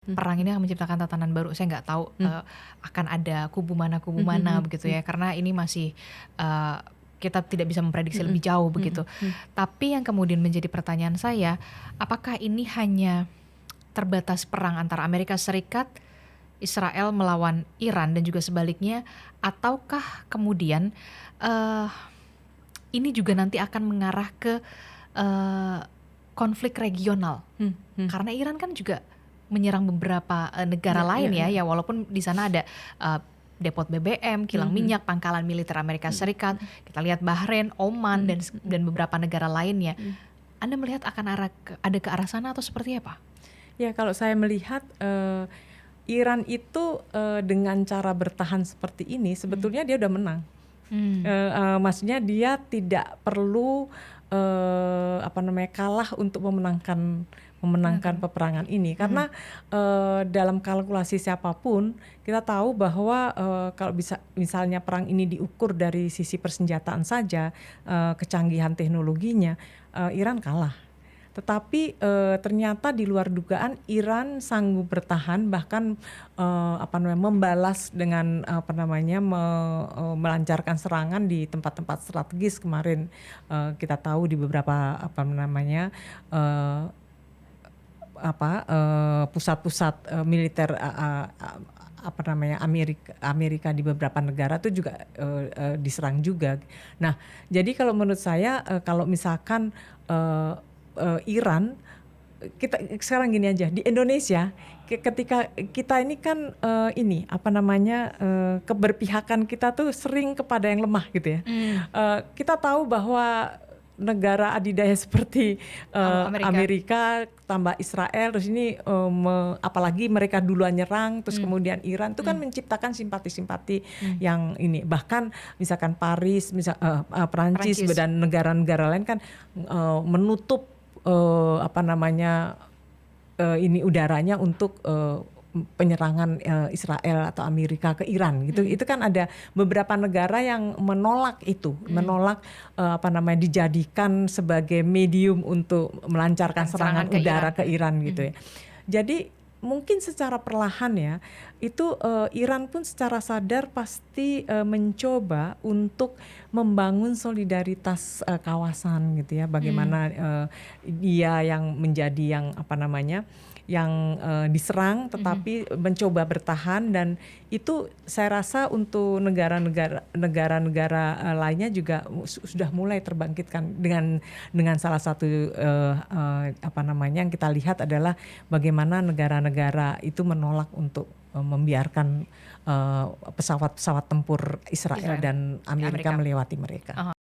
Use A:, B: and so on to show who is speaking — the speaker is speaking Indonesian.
A: perang ini akan menciptakan tatanan baru. Saya nggak tahu akan ada kubu mana begitu ya, karena ini masih kita tidak bisa memprediksi lebih jauh begitu. Tapi yang kemudian menjadi pertanyaan saya, apakah ini hanya terbatas perang antara Amerika Serikat, Israel melawan Iran dan juga sebaliknya, ataukah kemudian ini juga nanti akan mengarah ke konflik regional? Karena Iran kan juga menyerang beberapa negara lain ya, walaupun di sana ada depot BBM, kilang minyak, pangkalan militer Amerika Serikat. Kita lihat Bahrain, Oman dan beberapa negara lainnya. Anda melihat akan ada ke arah sana atau seperti apa?
B: Ya, kalau saya melihat Iran itu dengan cara bertahan seperti ini sebetulnya dia udah menang. Maksudnya dia tidak perlu kalah untuk memenangkan peperangan ini, karena dalam kalkulasi siapapun kita tahu bahwa kalau misalnya perang ini diukur dari sisi persenjataan saja, kecanggihan teknologinya, Iran kalah. Tetapi ternyata di luar dugaan Iran sanggup bertahan, bahkan membalas dengan melancarkan serangan di tempat-tempat strategis kemarin. Kita tahu di beberapa pusat-pusat militer Amerika di beberapa negara itu juga diserang juga. Nah, jadi kalau menurut saya kalau misalkan Iran, kita sekarang gini aja, di Indonesia ketika kita ini kan keberpihakan kita tuh sering kepada yang lemah gitu ya. Kita tahu bahwa negara adidaya seperti Amerika tambah Israel, terus ini apalagi mereka duluan nyerang, terus kemudian Iran itu kan menciptakan simpati-simpati yang ini. Bahkan misalkan Paris, Perancis dan negara-negara lain kan menutup udaranya untuk penyerangan Israel atau Amerika ke Iran gitu. Itu kan ada beberapa negara yang menolak itu, dijadikan sebagai medium untuk melancarkan serangan udara ke Iran gitu ya. Jadi mungkin secara perlahan ya, itu Iran pun secara sadar pasti mencoba untuk membangun solidaritas kawasan gitu ya. Bagaimana dia yang menjadi yang diserang tetapi mencoba bertahan, dan itu saya rasa untuk negara-negara lainnya juga sudah mulai terbangkitkan dengan salah satu yang kita lihat adalah bagaimana negara-negara itu menolak untuk membiarkan pesawat-pesawat tempur Israel dan Amerika melewati mereka.